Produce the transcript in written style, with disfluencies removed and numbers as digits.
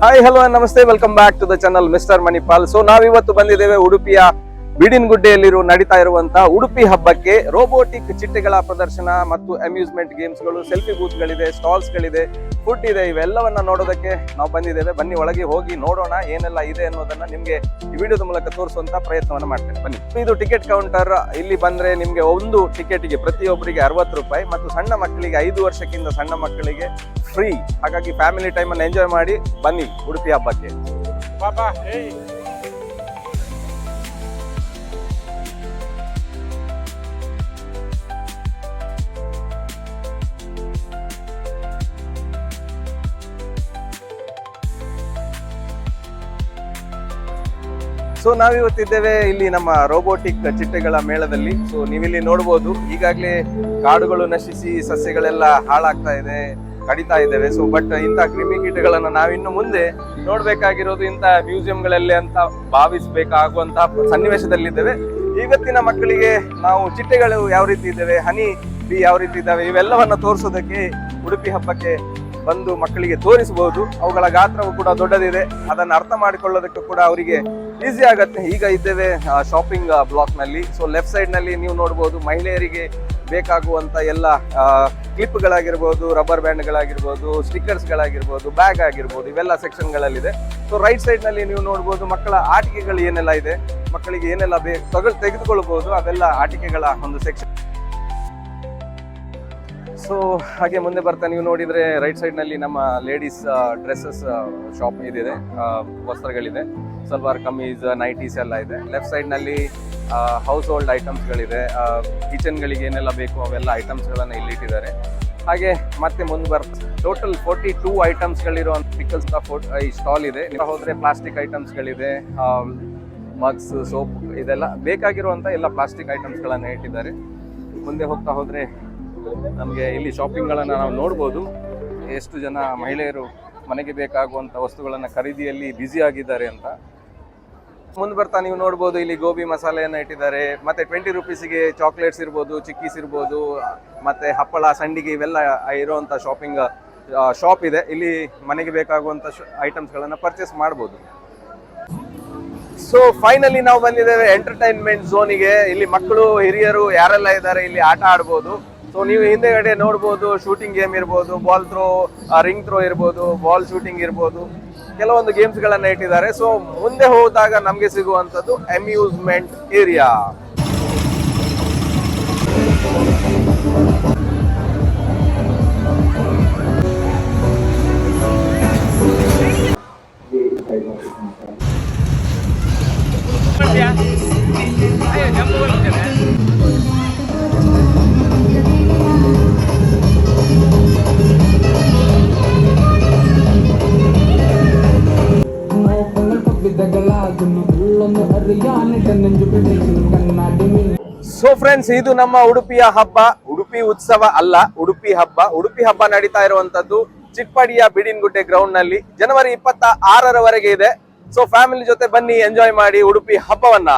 Hi hello namaste, welcome back to the channel mister Manipal. So ನಾವಿವತ್ತು ಬಂದಿದ್ದೇವೆ ಉಡುಪಿಯ ಬಿಡಿನ್ಗುಡ್ಡೆಯಲ್ಲಿರುವ ನಡೀತಾ ಇರುವಂತಹ ಉಡುಪಿ ಹಬ್ಬಕ್ಕೆ. ರೋಬೋಟಿಕ್ ಚಿಟ್ಟೆಗಳ ಪ್ರದರ್ಶನ ಮತ್ತು ಅಮ್ಯೂಸ್ಮೆಂಟ್ ಗೇಮ್ಸ್ಗಳು, ಸೆಲ್ಫಿ ಬೂತ್ಗಳಿದೆ, ಸ್ಟಾಲ್ಸ್ಗಳಿದೆ, ಫುಡ್ ಇದೆ, ಇವೆಲ್ಲವನ್ನ ನೋಡೋದಕ್ಕೆ ನಾವು ಬಂದಿದ್ದೇವೆ. ಬನ್ನಿ ಒಳಗೆ ಹೋಗಿ ನೋಡೋಣ ಏನೆಲ್ಲ ಇದೆ ಅನ್ನೋದನ್ನ ನಿಮ್ಗೆ ಈ ವಿಡಿಯೋದ ಮೂಲಕ ತೋರಿಸುವಂತ ಪ್ರಯತ್ನವನ್ನ ಮಾಡ್ತೇನೆ. ಬನ್ನಿ. ಇದು ಟಿಕೆಟ್ ಕೌಂಟರ್. ಇಲ್ಲಿ ಬಂದ್ರೆ ನಿಮ್ಗೆ ಒಂದು ಟಿಕೆಟ್ಗೆ ಪ್ರತಿಯೊಬ್ಬರಿಗೆ 60 ರೂಪಾಯಿ ಮತ್ತು ಸಣ್ಣ ಮಕ್ಕಳಿಗೆ 5 ವರ್ಷಕ್ಕಿಂತ ಸಣ್ಣ ಮಕ್ಕಳಿಗೆ ಫ್ರೀ. ಹಾಗಾಗಿ ಫ್ಯಾಮಿಲಿ ಟೈಮ್ ಅನ್ನು ಎಂಜಾಯ್ ಮಾಡಿ ಬನ್ನಿ ಉಡುಪಿ ಹಬ್ಬಕ್ಕೆ. ಸೊ ನಾವಿವತ್ತಿದ್ದೇವೆ ಇಲ್ಲಿ ನಮ್ಮ ರೋಬೋಟಿಕ್ ಚಿಟ್ಟೆಗಳ ಮೇಳದಲ್ಲಿ. ಸೊ ನೀವಿಲ್ಲಿ ನೋಡ್ಬೋದು, ಈಗಾಗಲೇ ಕಾಡುಗಳು ನಶಿಸಿ ಸಸ್ಯಗಳೆಲ್ಲ ಹಾಳಾಗ್ತಾ ಇದೆ, ಕಡಿತಾ ಇದ್ದೇವೆ. ಸೊ ಬಟ್ ಇಂಥ ಕ್ರಿಮಿಕೀಟಗಳನ್ನ ನಾವಿನ್ನು ಮುಂದೆ ನೋಡ್ಬೇಕಾಗಿರೋದು ಇಂಥ ಮ್ಯೂಸಿಯಂಗಳಲ್ಲಿ ಅಂತ ಭಾವಿಸಬೇಕಾಗುವಂತಹ ಸನ್ನಿವೇಶದಲ್ಲಿದ್ದೇವೆ. ಇವತ್ತಿನ ಮಕ್ಕಳಿಗೆ ನಾವು ಚಿಟ್ಟೆಗಳು ಯಾವ ರೀತಿ ಇದ್ದೇವೆ, ಹನಿ ಬಿ ಯಾವ ರೀತಿ ಇದ್ದಾವೆ, ಇವೆಲ್ಲವನ್ನ ತೋರಿಸೋದಕ್ಕೆ ಉಡುಪಿ ಹಬ್ಬಕ್ಕೆ ಬಂದು ಮಕ್ಕಳಿಗೆ ತೋರಿಸಬಹುದು. ಅವುಗಳ ಗಾತ್ರವು ಕೂಡ ದೊಡ್ಡದಿದೆ, ಅದನ್ನು ಅರ್ಥ ಮಾಡಿಕೊಳ್ಳೋದಕ್ಕೆ ಕೂಡ ಅವರಿಗೆ ಈಸಿ ಆಗತ್ತೆ. ಈಗ ಇದ್ದೇವೆ ಶಾಪಿಂಗ್ ಬ್ಲಾಕ್ ನಲ್ಲಿ. ಸೊ ಲೆಫ್ಟ್ ಸೈಡ್ ನಲ್ಲಿ ನೀವು ನೋಡಬಹುದು ಮಹಿಳೆಯರಿಗೆ ಬೇಕಾಗುವಂತ ಎಲ್ಲ ಕ್ಲಿಪ್ಗಳಾಗಿರ್ಬೋದು, ರಬ್ಬರ್ ಬ್ಯಾಂಡ್ಗಳಾಗಿರ್ಬೋದು, ಸ್ಟಿಕ್ಕರ್ಸ್ಗಳಾಗಿರ್ಬೋದು, ಬ್ಯಾಗ್ ಆಗಿರ್ಬೋದು, ಇವೆಲ್ಲ ಸೆಕ್ಷನ್ಗಳಲ್ಲಿದೆ. ಸೊ ರೈಟ್ ಸೈಡ್ ನಲ್ಲಿ ನೀವು ನೋಡ್ಬೋದು ಮಕ್ಕಳ ಆಟಿಕೆಗಳು ಏನೆಲ್ಲ ಇದೆ, ಮಕ್ಕಳಿಗೆ ಏನೆಲ್ಲ ತೆಗೆದುಕೊಳ್ಬಹುದು, ಅವೆಲ್ಲ ಆಟಿಕೆಗಳ ಒಂದು ಸೆಕ್ಷನ್. ಸೊ ಹಾಗೆ ಮುಂದೆ ಬರ್ತಾ ನೀವು ನೋಡಿದ್ರೆ ರೈಟ್ ಸೈಡ್ ನಲ್ಲಿ ನಮ್ಮ ಲೇಡೀಸ್ ಡ್ರೆಸ್ಸಸ್ ಶಾಪ್ ಇದಿದೆ, ವಸ್ತ್ರಗಳಿದೆ, ಸಲ್ವಾರ್ ಕಮೀಸ್, ನೈಟೀಸ್ ಎಲ್ಲ ಇದೆ. ಲೆಫ್ಟ್ ಸೈಡ್ ನಲ್ಲಿ ಹೌಸ್ ಹೋಲ್ಡ್ ಐಟಮ್ಸ್ಗಳಿದೆ, ಕಿಚನ್ಗಳಿಗೆ ಏನೆಲ್ಲ ಬೇಕು ಅವೆಲ್ಲ ಐಟಮ್ಸ್ಗಳನ್ನು ಇಲ್ಲಿ ಇಟ್ಟಿದ್ದಾರೆ. ಹಾಗೆ ಮತ್ತೆ ಮುಂದೆ ಬರ್ತಾ ಟೋಟಲ್ 42 ಐಟಮ್ಸ್ಗಳಿರುವಂಥ ಪಿಕಲ್ಸ್ ಈ ಸ್ಟಾಲ್ ಇದೆ. ಹೋದ್ರೆ ಪ್ಲಾಸ್ಟಿಕ್ ಐಟಮ್ಸ್ಗಳಿದೆ, ಮಗ್ಸ್, ಸೋಪ್, ಇದೆಲ್ಲ ಬೇಕಾಗಿರುವಂಥ ಎಲ್ಲ ಪ್ಲಾಸ್ಟಿಕ್ ಐಟಮ್ಸ್ಗಳನ್ನು ಇಟ್ಟಿದ್ದಾರೆ. ಮುಂದೆ ಹೋಗ್ತಾ ಹೋದ್ರೆ ನಮಗೆ ಇಲ್ಲಿ ಶಾಪಿಂಗ್ಗಳನ್ನು ನಾವು ನೋಡ್ಬೋದು. ಎಷ್ಟು ಜನ ಮಹಿಳೆಯರು ಮನೆಗೆ ಬೇಕಾಗುವಂಥ ವಸ್ತುಗಳನ್ನು ಖರೀದಿಯಲ್ಲಿ ಬ್ಯುಸಿ ಆಗಿದ್ದಾರೆ ಅಂತ. ಮುಂದೆ ಬರ್ತಾ ನೀವು ನೋಡ್ಬೋದು ಇಲ್ಲಿ ಗೋಬಿ ಮಸಾಲೆಯನ್ನು ಇಟ್ಟಿದ್ದಾರೆ. ಮತ್ತೆ 20 ರೂಪೀಸಿಗೆ ಚಾಕ್ಲೇಟ್ಸ್ ಇರ್ಬೋದು, ಚಿಕ್ಕೀಸ್ ಇರ್ಬೋದು, ಮತ್ತೆ ಹಪ್ಪಳ, ಸಂಡಿಗೆ, ಇವೆಲ್ಲ ಇರುವಂಥ ಶಾಪ್ ಇದೆ. ಇಲ್ಲಿ ಮನೆಗೆ ಬೇಕಾಗುವಂಥ ಐಟಮ್ಸ್ಗಳನ್ನು ಪರ್ಚೇಸ್ ಮಾಡ್ಬೋದು. ಸೊ ಫೈನಲಿ ನಾವು ಬಂದಿದ್ದೇವೆ ಎಂಟರ್ಟೈನ್ಮೆಂಟ್ ಝೋನಿಗೆ. ಇಲ್ಲಿ ಮಕ್ಕಳು, ಹಿರಿಯರು ಯಾರೆಲ್ಲ ಇದ್ದಾರೆ ಇಲ್ಲಿ ಆಟ ಆಡ್ಬೋದು. ಸೊ ನೀವು ಹಿಂದೆಗಡೆ ನೋಡ್ಬೋದು ಶೂಟಿಂಗ್ ಗೇಮ್ ಇರ್ಬೋದು, ಬಾಲ್ ಥ್ರೋ, ರಿಂಗ್ ಥ್ರೋ ಇರ್ಬೋದು, ಬಾಲ್ ಶೂಟಿಂಗ್ ಇರ್ಬೋದು, ಕೆಲವೊಂದು ಗೇಮ್ಸ್ಗಳನ್ನ ಇಟ್ಟಿದ್ದಾರೆ. ಸೊ ಮುಂದೆ ಹೋದಾಗ ನಮಗೆ ಸಿಗುವಂಥದ್ದು ಅಮ್ಯೂಸ್ಮೆಂಟ್ ಏರಿಯಾ. ಸೊ ಫ್ರೆಂಡ್ಸ್, ಇದು ನಮ್ಮ ಉಡುಪಿಯ ಹಬ್ಬ. ಉಡುಪಿ ಉತ್ಸವ ಅಲ್ಲ, ಉಡುಪಿ ಹಬ್ಬ. ಉಡುಪಿ ಹಬ್ಬ ನಡೀತಾ ಇರುವಂತದ್ದು ಚಿಟ್ಪಾಡಿಯ ಬಿಡಿನ್ಗುಡ್ಡೆ ಗ್ರೌಂಡ್ ನಲ್ಲಿ ಜನವರಿ 26ರವರೆಗೆ ಇದೆ. ಸೊ ಫ್ಯಾಮಿಲಿ ಜೊತೆ ಬನ್ನಿ, ಎಂಜಾಯ್ ಮಾಡಿ ಉಡುಪಿ ಹಬ್ಬವನ್ನ.